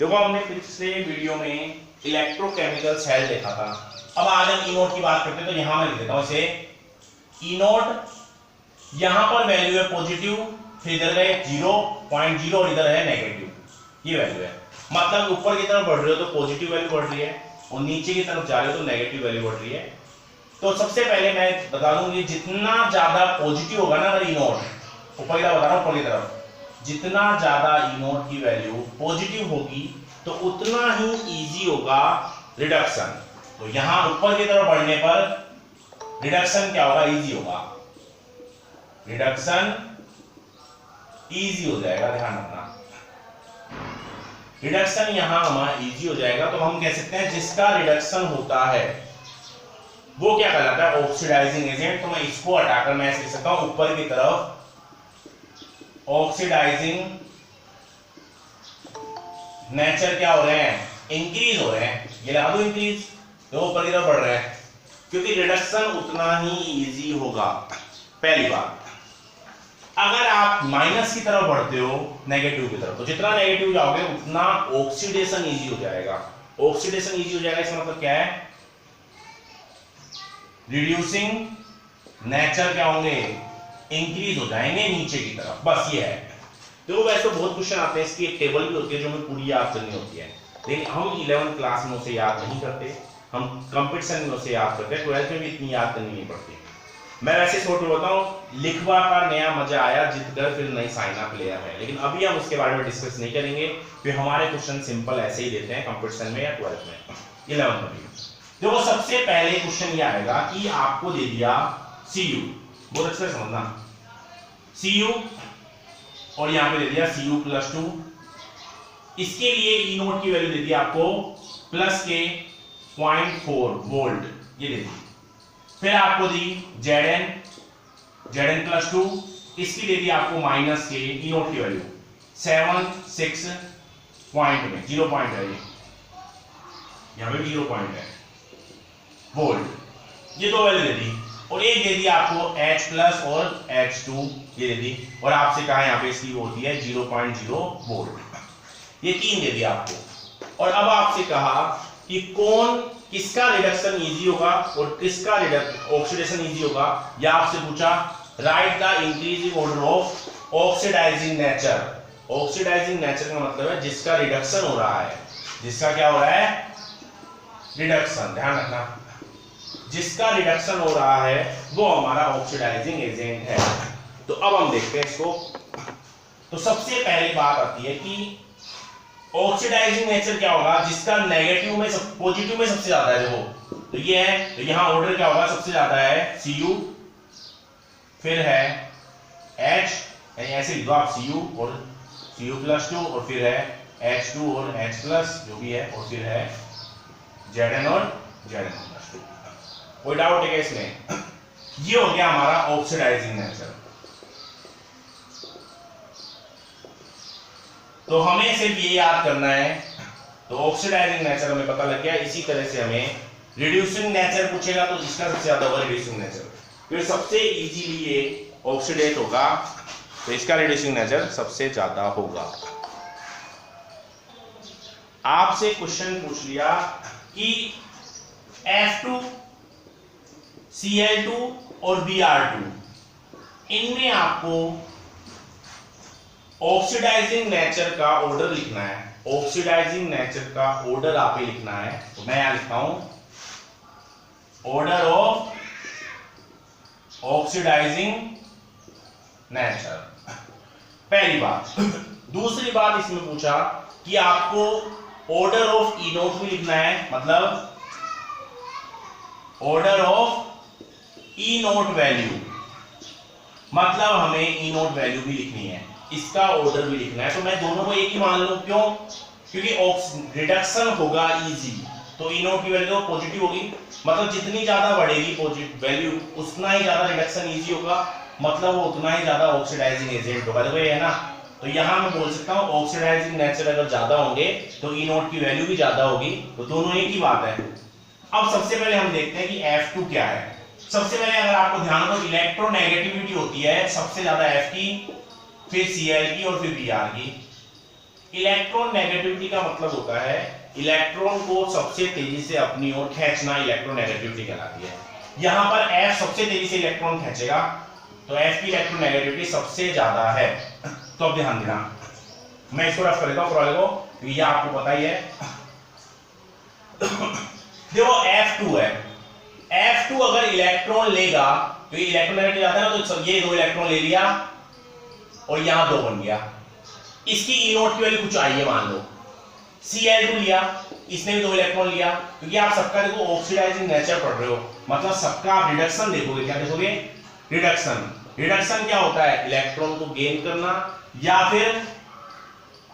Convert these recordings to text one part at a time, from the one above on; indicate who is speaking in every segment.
Speaker 1: देखो हमने पिछले वीडियो में इलेक्ट्रोकेमिकल सेल देखा था। अब आज हम ई नोट की बात करते हैं, तो यहां मैं लिख देता हूं इसे ई नोट। यहां पर वैल्यू है पॉजिटिव, फिर इधर है 0.0 और इधर है नेगेटिव, ये वैल्यू है। मतलब ऊपर की तरफ बढ़ रहे हो तो पॉजिटिव वैल्यू बढ़ रही है और नीचे की तरफ जा रहे हो तो नेगेटिव वैल्यू बढ़ रही है। तो सबसे पहले मैं बता दूं कि जितना ज्यादा पॉजिटिव होगा ना अगर ई नोट, ऊपर की तरफ बता रहा हूं, ऊपर की तरफ जितना ज्यादा ई नोट की वैल्यू पॉजिटिव होगी तो उतना ही इजी होगा रिडक्शन। तो यहां ऊपर की तरफ बढ़ने पर रिडक्शन क्या होगा, इजी होगा, रिडक्शन इजी हो जाएगा। ध्यान रखना, रिडक्शन यहां हमारा इजी हो जाएगा। तो हम कह सकते हैं जिसका रिडक्शन होता है वो क्या कहलाता है, ऑक्सीडाइजिंग एजेंट। तो मैं इसको हटाकर मैं ऐसे लिख सकता हूं ऊपर की तरफ ऑक्सीडाइजिंग नेचर क्या हो रहे हैं, इंक्रीज हो रहे हैं। ये लगा दो इंक्रीज, तो ऊपर की तरफ बढ़ रहे हैं क्योंकि रिडक्शन उतना ही इजी होगा। पहली बात, अगर आप माइनस की तरफ बढ़ते हो नेगेटिव की तरफ, तो जितना नेगेटिव जाओगे उतना ऑक्सीडेशन इजी हो जाएगा। ऑक्सीडेशन इजी हो जाएगा, इसका मतलब क्या है, रिड्यूसिंग नेचर क्या होंगे, इंक्रीज हो जाएंगे नीचे की तरफ। बस ये है। देखो वैसे तो बहुत क्वेश्चन आते हैं, इसकी एक टेबल भी होती है जो हमें पूरी याद करनी होती है, लेकिन हम 11th क्लास में उसे याद नहीं करते, हम कंपटीशन में उसे याद करते हैं। 12th में भी इतनी याद करनी नहीं पड़ती। मैं वैसे शॉर्ट में बताऊं, लिखवा का नया मजा आया, जीत कर फिर नई साइन अप प्लेयर है, लेकिन अभी हम उसके बारे में डिस्कस नहीं करेंगे फिर हमारे क्वेश्चन सिंपल ऐसे ही देते हैं कंपटीशन में या 12th में, 11th में भी। देखो सबसे पहले क्वेश्चन ये आएगा कि आपको दे दिया Cu, बहुत अच्छे से समझना, Cu और यहां पे दे दिया Cu+2। इसके लिए ई नोट की वैल्यू दे दी आपको प्लस के 0.4 वोल्ट, ये दे दी। फिर आपको दी Zn+2, इसकी दे दी आपको माइनस के ई नोट की वैल्यू 76 पॉइंट में, 0 पॉइंट है, यहां पे 0 पॉइंट है वोल्ट, ये दो वैल्यू दे दी। और एक दे दी आपको H+ और H2, ये दे दी। और आपसे कहा यहाँ पे इसकी होती है 0.0 वोल्ट, ये तीन दे दी आपको। और अब आपसे कहा कि किसका रिडक्शन इजी होगा और किसका ऑक्सीडेशन इजी होगा, या आपसे पूछा write the increasing order of oxidising nature. Oxidising nature का मतलब है जिसका रिडक्शन हो रहा है, जिसका क्या हो रहा है, रिडक्शन। ध्यान रखना, जिसका रिडक्शन हो रहा है वो हमारा ऑक्सीडाइजिंग एजेंट है। तो अब हम देखते हैं इसको। तो सबसे पहली बात आती है कि ऑक्सीडाइजिंग नेचर क्या होगा, जिसका नेगेटिव में पॉजिटिव में सबसे ज्यादा है। देखो तो ये है, तो यहां ऑर्डर क्या होगा, सबसे ज्यादा है Cu, फिर है H, यानी ऐसे लिख दो आप Cu और Cu+2, और फिर है H2 और H+ जो भी है, और फिर है Zn और Zn+2। कोई डाउट है क्या इसमें? ये हो गया हमारा ऑक्सीडाइजिंग नेचर। तो हमें सिर्फ ये याद करना है, तो ऑक्सीडाइजिंग नेचर हमें पता लग गया। इसी तरह से हमें रिड्यूसिंग नेचर पूछेगा तो इसका सबसे ज्यादा होगा रिड्यूसिंग नेचर, फिर सबसे इजीली ये ऑक्सीडेट होगा तो इसका रिड्यूसिंग नेचर सबसे ज्यादा होगा। आपसे क्वेश्चन पूछ लिया कि F2, Cl2 और Br2, इनमें आपको ऑक्सीडाइजिंग नेचर का ऑर्डर लिखना है। ऑक्सीडाइजिंग नेचर का ऑर्डर आप ही लिखना है, तो मैं यहां लिखता हूं ऑर्डर ऑफ ऑक्सीडाइजिंग नेचर, पहली बात। दूसरी बात इसमें पूछा कि आपको ऑर्डर ऑफ ई नोट भी लिखना है, मतलब order of E note value, मतलब हमें ई नोट वैल्यू भी लिखनी है, इसका ऑर्डर भी लिखना है। तो मैं दोनों को एक ही मान लूं, क्यों, क्योंकि रिडक्शन होगा इजी, तो ई नोट की वैल्यू पॉजिटिव होगी, मतलब जितनी ज्यादा बढ़ेगी पॉजिटिव वैल्यू उतना ही ज्यादा रिडक्शन इजी होगा, मतलब वो उतना ही ज्यादा ऑक्सीडाइजिंग एजेंट होगा। देखो ये है ना, तो यहां मैं बोल सकता हूं ऑक्सीडाइजिंग नेचर अगर ज्यादा होंगे तो ई नोट की वैल्यू भी ज्यादा होगी, तो दोनों एक ही बात है। अब सबसे पहले हम देखते हैं कि F2 क्या है। सबसे पहले अगर आपको ध्यान हो, इलेक्ट्रोनेगेटिविटी होती है सबसे ज्यादा F की, फिर Cl की और फिर Br की। इलेक्ट्रॉन नेगेटिविटी का मतलब होता है इलेक्ट्रॉन को सबसे तेजी से अपनी ओर खींचना, इलेक्ट्रोनेगेटिविटी कहलाती है। यहां पर F सबसे तेजी से इलेक्ट्रॉन खींचेगा तो F की इलेक्ट्रोनेगेटिविटी सबसे ज्यादा है। तो अब ध्यान देना, मैं इसको रफ कर देता हूं प्रोजेक्ट को, ये आपको पता ही है। देखो F2 है, F2 अगर इलेक्ट्रॉन लेगा तो ये इलेक्ट्रोनेगेटिव आता है ना, तो ये 2 इलेक्ट्रॉन ले लिया और यहां 2 बन गया। इसकी ई नोट की वैल्यू कुछ आई है, मान लो Cl2 लिया, इसने भी 2 इलेक्ट्रॉन लिया, क्योंकि आप सबका देखो ऑक्सीडाइजिंग नेचर पढ़ रहे हो, मतलब सबका आप रिडक्शन देखोगे। क्या देखोगे? रिडक्शन। रिडक्शन क्या होता है? इलेक्ट्रॉन को गेन करना या फिर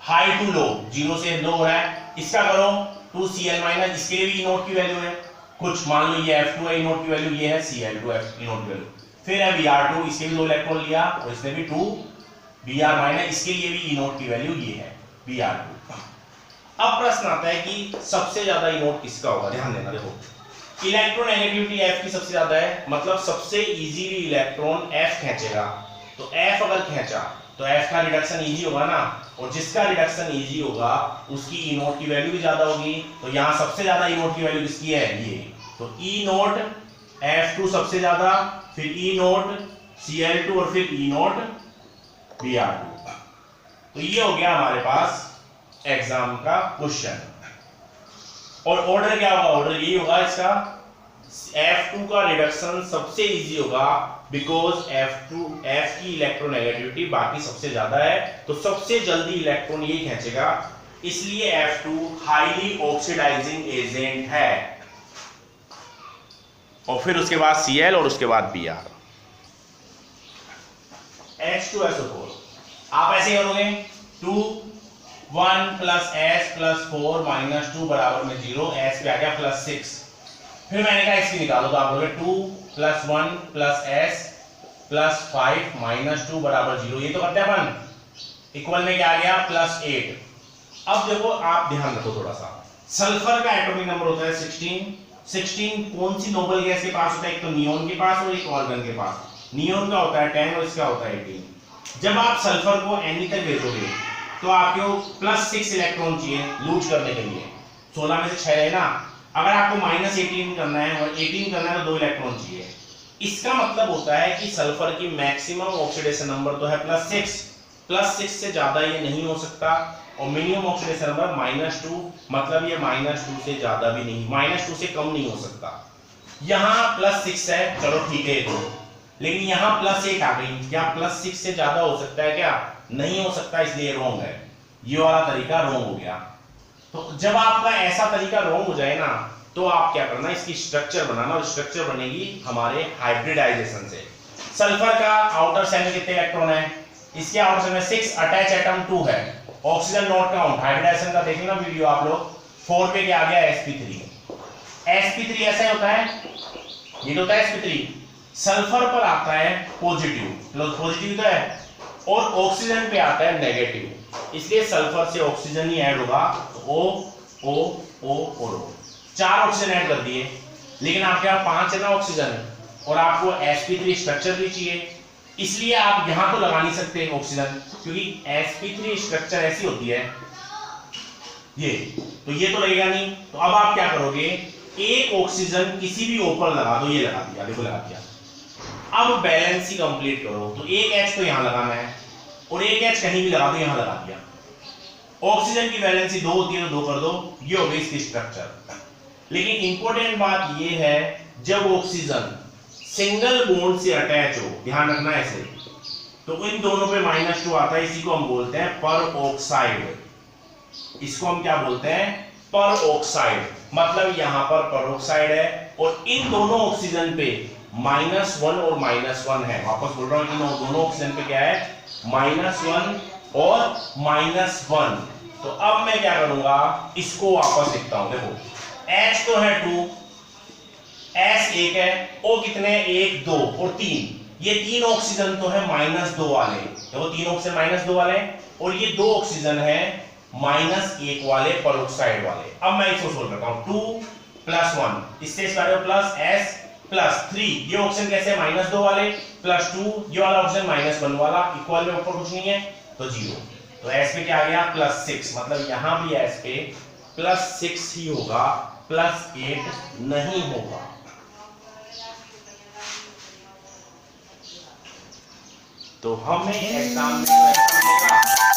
Speaker 1: हाई टू लो, 0 से लो हो रहा है, इसका करो 2Cl-, इसके लिए भी ई नोट की वैल्यू है कुछ, मान लो ये F2 है, ई नोट की वैल्यू ये है Cl2 F ई नोट की वैल्यू, फिर है Br2, इसके भी 2 इलेक्ट्रॉन लिया और इसने भी 2 Br-, इसके लिए भी ई नोट की वैल्यू ये है Br2। अब प्रश्न आता है कि सबसे ज्यादा ई नोट किसका होगा? ध्यान देना, देखो इलेक्ट्रोनेगेटिविटी F की सबसे ज्यादा है, मतलब सबसे इजीली इलेक्ट्रॉन F खींचेगा। तो F अगर खींचा तो F का रिडक्शन इजी होगा ना, और जिसका रिडक्शन इजी होगा उसकी ई नोट की वैल्यू भी ज्यादा होगी। तो यहां सबसे ज्यादा ई नोट की वैल्यू किसकी है? ये। तो ई नोट F2 सबसे ज्यादा, फिर ई नोट Cl2 और फिर ई नोट Br2। तो ये हो गया हमारे पास एग्जाम का क्वेश्चन। और ऑर्डर क्या होगा? ऑर्डर यही होगा इसका, F2 का रिडक्शन सबसे इजी होगा बिकॉज F की इलेक्ट्रोनेगेटिविटी बाकी सबसे ज्यादा है, तो सबसे जल्दी इलेक्ट्रॉन ये खींचेगा, इसलिए F2 हाईली ऑक्सीडाइजिंग एजेंट है। और फिर उसके बाद Cl और उसके बाद Br। H2SO4 आप ऐसे करोगे, 2 1 + S + 4 - 2 बराबर में 0, S पे आ गया +6। फिर मैंने कहा इसकी निकालो, तो आप बोलोगे 2 + 1 + S + 5 - 2 बराबर 0। ये तो करते हैं अपन, इक्वल में क्या आ गया? +8। अब देखो आप ध्यान रखो थोड़ा सा, सल्फर का एटॉमिक नंबर होता है 16। कौन सी नोबल गैस के पास होता है? एक तो नियोन के पास और एक ऑर्गन के पास। नियोन का होता है 10 और इसका होता है 18। जब आप सल्फर को Ni तक भेजोगे तो आपको +6 इलेक्ट्रॉन चाहिए लूज करने के लिए, 16 में से 6 है ना। अगर आपको -18 करना है और 18 करना है तो 2 इलेक्ट्रॉन चाहिए। इसका मतलब होता है कि सल्फर की मैक्सिमम ऑक्सीडेशन नंबर तो है +6, +6 से ज्यादा ये नहीं हो सकता, और मिनिमम ऑक्सीडेशन नंबर -2, मतलब ये -2 से ज्यादा भी नहीं, -2 से कम नहीं हो सकता। यहाँ +6 है, चलो ठीक है तो, लेकिन यहाँ +1 आ गई, क्या +6 से ज्यादा हो सकता है? क्या नहीं हो सकता, इसलिए रॉन्ग है। ये वाला तरीका रॉन्ग हो गया। तो जब आपका ऐसा तरीका रॉन्ग हो जाए ना, तो आप क्या करना, इसकी स्ट्रक्चर बनाना, और स्ट्रक्चर बनेगी हमारे हाइब्रिडाइजेशन से। सल्फर का आउटर शेल में कितने इलेक्ट्रॉन है? इसके आउटर शेल में 6, अटैच एटम 2 है। ऑक्सीजन नॉट काउंट, हाइब्रिडाइजेशन का देखना वीडियो आप लोग, 4 पे क्या आ गया? sp3। sp3 ऐसा होता है, ये तो होता है sp3। सल्फर पर आता है पॉजिटिव, पॉजिटिव तो है, और ऑक्सीजन पे आता है नेगेटिव, इसलिए सल्फर से ऑक्सीजन ही ऐड होगा। तो O O O और O, 4 ऑक्सीजन ऐड कर दिए, लेकिन आपके यहाँ 5 है ना ऑक्सीजन, और आपको sp3 स्ट्रक्चर भी चाहिए, इसलिए आप यहां तो लगा नहीं सकते ऑक्सीजन, क्योंकि sp3 स्ट्रक्चर ऐसी होती है ये, तो ये तो लगेगा नहीं। तो अब आप क्या करोगे, एक ऑक्सीजन किसी भी ऊपर लगा दो, ये लगा दिया, देखो लगा दिया। अब बैलेंस ही कंप्लीट करो, तो एक H तो यहां लगाना है और एक H कहीं भी लगा दो, यहां लगा दिया। ऑक्सीजन की वैलेंसी 2 होती है तो 2 कर दो, ये हो गई इसकी स्ट्रक्चर। लेकिन इंपॉर्टेंट बात ये है, जब ऑक्सीजन सिंगल बॉन्ड से अटैच हो, ध्यान रखना ऐसे, तो इन दोनों पे -2 आता है, इसी को हम बोलते हैं पर ऑक्साइड। इसको हम क्या बोलते हैं? पर ऑक्साइड, मतलब यहां पर परऑक्साइड है, और इन दोनों ऑक्सीजन पे -1 और -1 है। वापस बोल रहा हूं, इन दोनों ऑक्सीजन पे क्या है? -1 और -1। तो अब मैं क्या करूंगा, इसको वापस लिखता हूं। देखो H तो है 2, S 1 है, O कितने? 1 2 और 3, ये 3 ऑक्सीजन तो है -2 वाले, देखो 3 ऑक्सीजन -2 वाले, और ये 2 ऑक्सीजन है -1 वाले परऑक्साइड वाले। अब मैं इसको सोल्व करता हूं, 2 + 1, इससे इस बारे में +S +3, ये ऑक्सीजन कैसे है? -2 वाले, +2 ये वाला ऑक्सीजन -1 वाला, इक्वल में ऊपर कुछ नहीं है तो 0। तो एस पे क्या आ गया +6, मतलब यहां भी एस पे +6 ही होगा, +8 नहीं होगा। तो हमें एग्जाम में ऐसा मिलेगा